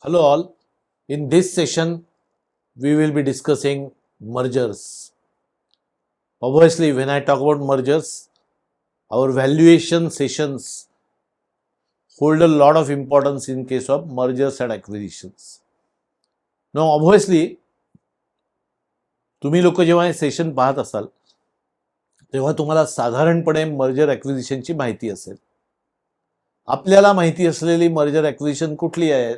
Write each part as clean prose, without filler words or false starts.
Hello all. In this session, we will be discussing mergers. Obviously, when I talk about mergers, our valuation sessions hold a lot of importance in case of mergers and acquisitions. Now, obviously, तुम्ही लोक जेव्हा हे session पाहत असाल तेव्हा तुम्हाला साधारणपणे merger ॲक्विजिशनची माहिती असेल. आपल्याला माहिती असलेली मर्जर ॲक्विजिशन कुठली आहे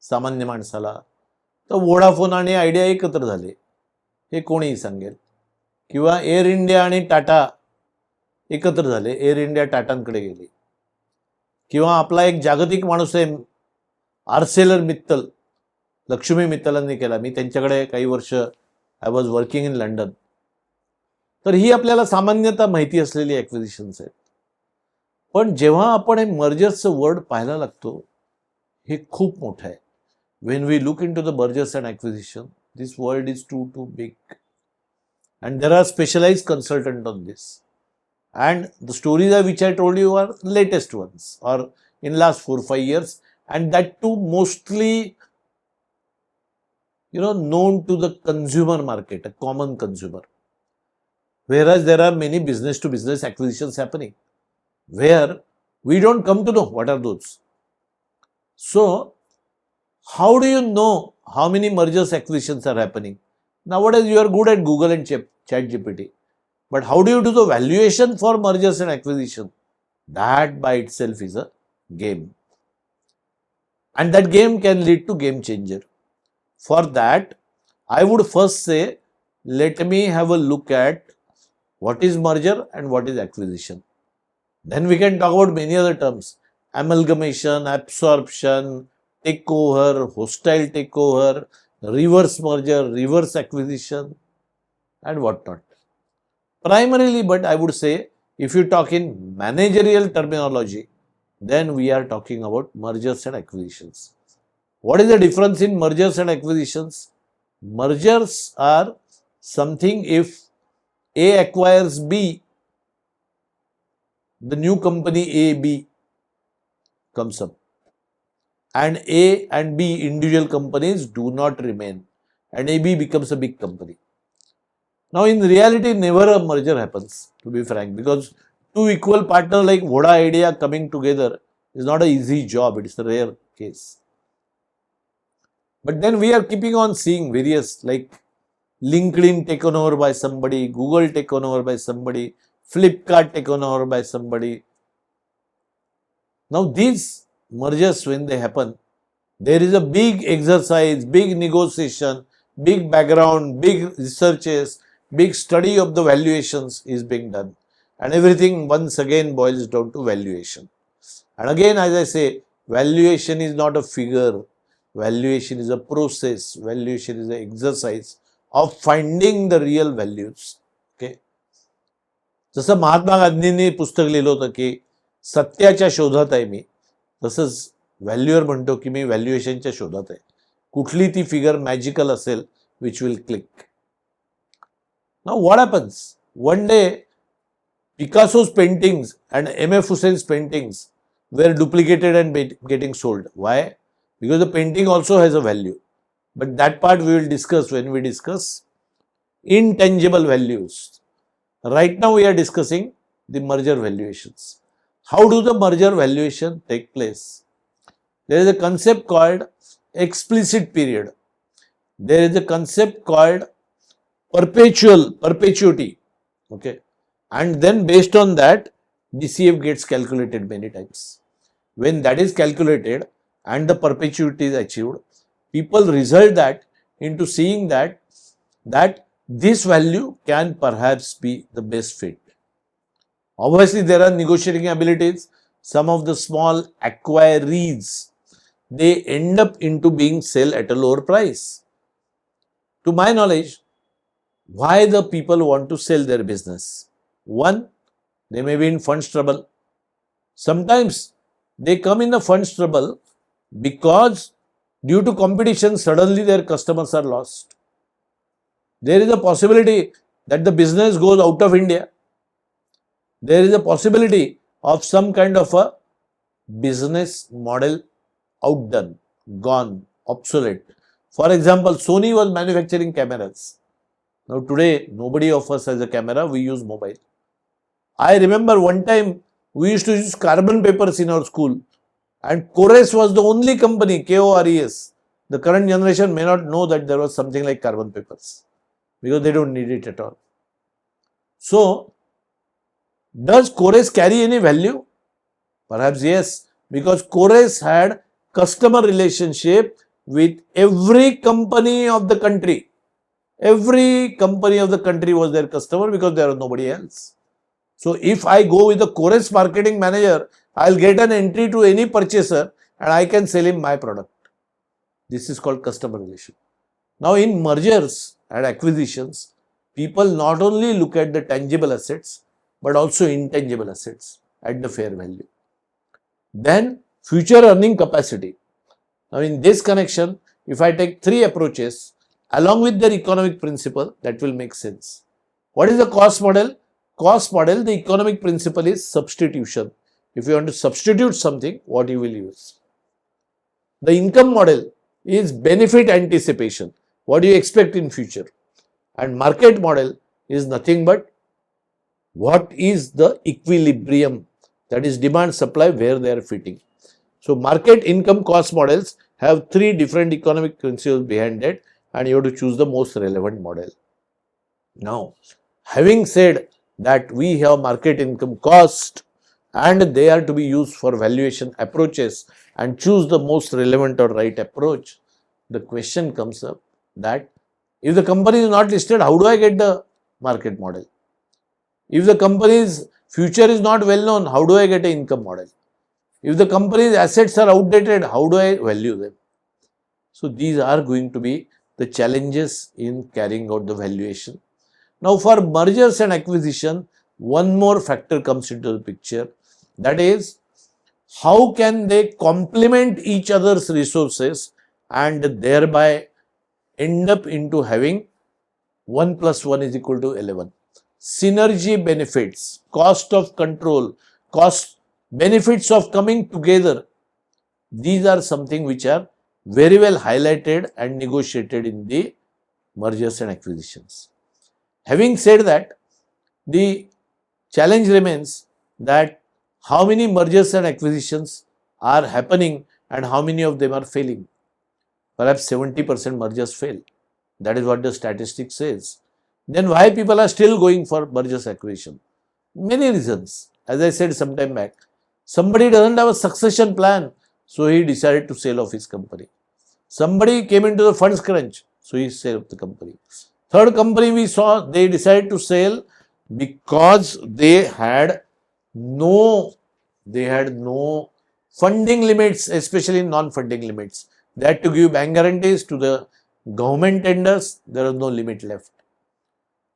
सामान्य माणसाला? तर वोडाफोन आणि आयडिया एकत्र झाले हे कोणीही सांगेल, किंवा एअर इंडिया आणि टाटा एकत्र झाले, एअर इंडिया टाटांकडे गेली, किंवा आपला एक जागतिक माणूस आहे आर्सेलर मित्तल, लक्ष्मी मित्तलांनी केला. मी त्यांच्याकडे काही वर्ष I was working in London. तर ही आपल्याला सामान्यतः माहिती असलेली ॲक्विजिशन्स आहेत. पण जेव्हा आपण हे मर्जर्सचं वर्ड पाहायला लागतो हे खूप मोठं आहे. When we look into the mergers and acquisition, this world is too big, and there are specialized consultants on this. And the stories which I told you are latest ones, or in last 4-5 years, and that too mostly, known to the consumer market, a common consumer. Whereas there are many business-to-business acquisitions happening, where we don't come to know what are those. So, how do you know how many mergers acquisitions are happening? Nowadays you are good at Google and ChatGPT. But how do you do the valuation for mergers and acquisition? That by itself is a game. And that game can lead to game changer. For that, I would first say, let me have a look at what is merger and what is acquisition. Then we can talk about many other terms. Amalgamation, absorption, takeover, hostile takeover, reverse merger, reverse acquisition, and whatnot. Primarily, but I would say, if you talk in managerial terminology, then we are talking about mergers and acquisitions. What is the difference in mergers and acquisitions? Mergers are something if A acquires B, the new company AB comes up. And A and B individual companies do not remain, and AB becomes a big company. Now in reality, never a merger happens, to be frank, because two equal partners like Voda Idea coming together is not an easy job. It's a rare case. But then we are keeping on seeing various, like LinkedIn taken over by somebody, Google taken over by somebody, Flipkart taken over by somebody. Now these mergers, when they happen, there is a big exercise, big negotiation, big background, big researches, big study of the valuations is being done, and everything once again boils down to valuation. And again, as I say, valuation is not a figure, valuation is a process, valuation is an exercise of finding the real values. Okay, जसं महात्मा गांधींनी पुस्तक लिहिलं होतं की सत्याच्या शोधात आहे मी, तसंच व्हॅल्युअर म्हणतो की मी व्हॅल्युएशनच्या शोधात आहे. कुठली ती फिगर मॅजिकल असेल which will click. Now what happens? One day Picasso's paintings and M.F. Husain's paintings were duplicated and getting sold. Why? Because the painting also has a value. But that part we will discuss when we discuss intangible values. Right now we are discussing the merger valuations. How do the merger valuation take place? There is a concept called explicit period. There is a concept called perpetuity. Okay. And then based on that, DCF gets calculated many times. When that is calculated and the perpetuity is achieved, people result that into seeing that this value can perhaps be the best fit. Obviously, there are negotiating abilities. Some of the small acquirees, they end up into being sell at a lower price. To my knowledge, why the people want to sell their business? One, they may be in funds trouble. Sometimes they come in the funds trouble because due to competition, suddenly their customers are lost. There is a possibility that the business goes out of India. There is a possibility of some kind of a business model outdone. gone, obsolete. For example, Sony was manufacturing cameras. Now today, nobody of us has a camera, we use mobile. I remember one time we used to use carbon papers in our school, and Kores was the only company, Kores. The current generation may not know that there was something like carbon papers because they don't need it at all. So, does Kores carry any value? Perhaps yes, because Kores had customer relationship with every company of the country. Every company of the country was their customer because there was nobody else. So if I go with the Kores marketing manager, I'll get an entry to any purchaser and I can sell him my product. This is called customer relation. Now in mergers and acquisitions, people not only look at the tangible assets, but also intangible assets at the fair value. Then future earning capacity. Now in this connection, if I take three approaches along with their economic principle, that will make sense. What is the cost model? Cost model, the economic principle is substitution. If you want to substitute something, what you will use? The income model is benefit anticipation. What do you expect in future? And market model is nothing but what is the equilibrium, that is demand supply, where they are fitting. So market, income, cost models have three different economic principles behind it, and you have to choose the most relevant model. Now, having said that we have market, income, cost, and they are to be used for valuation approaches, and choose the most relevant or right approach, the question comes up that if the company is not listed, how do I get the market model? If the company's future is not well known, how do I get an income model? If the company's assets are outdated, how do I value them? So these are going to be the challenges in carrying out the valuation. Now for mergers and acquisition, one more factor comes into the picture, that is how can they complement each other's resources and thereby end up into having 1 plus 1 is equal to 11. Synergy benefits, cost of control, cost benefits of coming together. These are something which are very well highlighted and negotiated in the mergers and acquisitions. Having said that, the challenge remains that how many mergers and acquisitions are happening and how many of them are failing. Perhaps 70% mergers fail. That is what the statistics says. Then why people are still going for mergers acquisition? Many reasons. As I said some time back, somebody doesn't have a succession plan, so he decided to sell off his company. Somebody came into the funds crunch, so he sold the company. Third company we saw, they decided to sell because they had no funding limits, especially non-funding limits. They had to give bank guarantees to the government tenders, there was no limit left.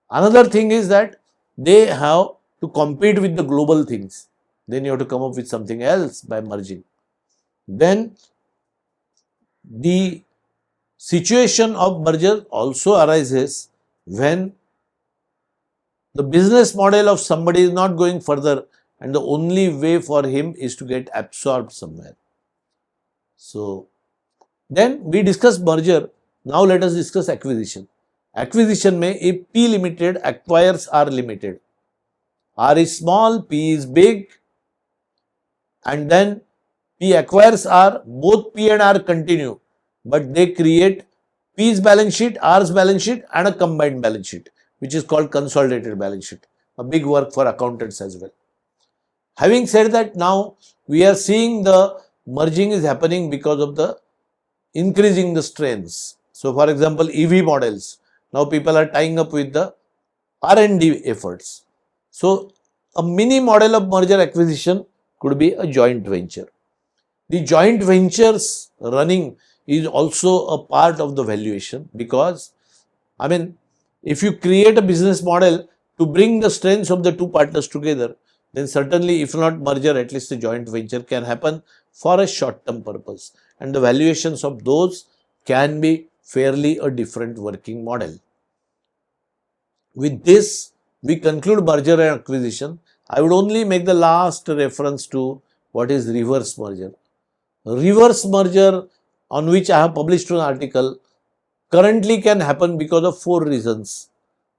Another thing is that they have to compete with the global things. Then you have to come up with something else by merging. Then the situation of merger also arises when the business model of somebody is not going further and the only way for him is to get absorbed somewhere. So then we discuss merger. Now let us discuss acquisition. Acquisition may, if P Limited acquires R Limited, R is small, P is big, and then P acquires R, both P and R continue, but they create P's balance sheet, R's balance sheet and a combined balance sheet, which is called consolidated balance sheet, a big work for accountants as well. Having said that, now we are seeing the merging is happening because of the increasing the strengths. So for example, EV models, now people are tying up with the R&D efforts. So a mini model of merger acquisition could be a joint venture. The joint ventures running is also a part of the valuation, because if you create a business model to bring the strengths of the two partners together, then certainly if not merger, at least a joint venture can happen for a short-term purpose, and the valuations of those can be fairly a different working model. With this, we conclude merger and acquisition. I would only make the last reference to what is reverse merger. Reverse merger on which I have published an article, currently can happen because of 4 reasons.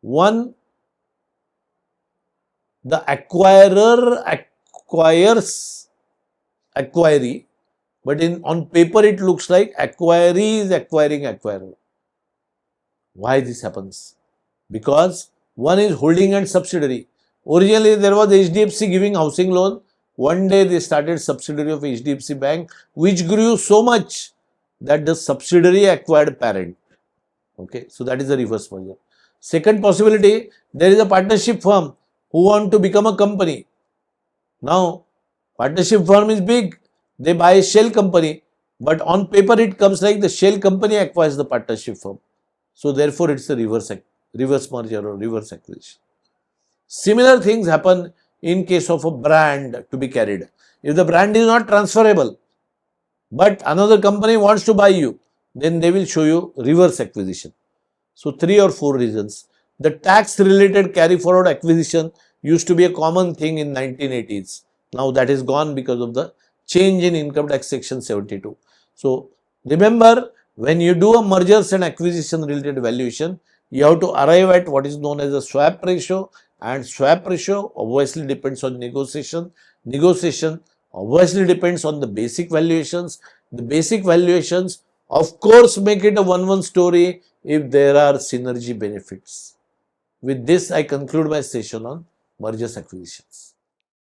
One, the acquirer acquires acquiree, but on paper it looks like acquiree is acquiring acquirer. Why this happens? Because one is holding and subsidiary. Originally there was HDFC giving housing loan. One day they started subsidiary of HDFC Bank, which grew so much that the subsidiary acquired parent. Okay, so that is the reverse merger. Second possibility, there is a partnership firm who want to become a company. Now, partnership firm is big. They buy a shell company, but on paper it comes like the shell company acquires the partnership firm. So therefore, it's a reverse merger or reverse acquisition. Similar things happen in case of a brand to be carried. If the brand is not transferable, but another company wants to buy you, then they will show you reverse acquisition. So 3 or 4 reasons. The tax related carry forward acquisition used to be a common thing in 1980s. Now that is gone because of the change in income tax section 72. So remember, when you do a mergers and acquisition related valuation, you have to arrive at what is known as a swap ratio, and swap ratio obviously depends on negotiation. Negotiation obviously depends on the basic valuations. The basic valuations of course make it a 1-1 story if there are synergy benefits. With this, I conclude my session on mergers acquisitions.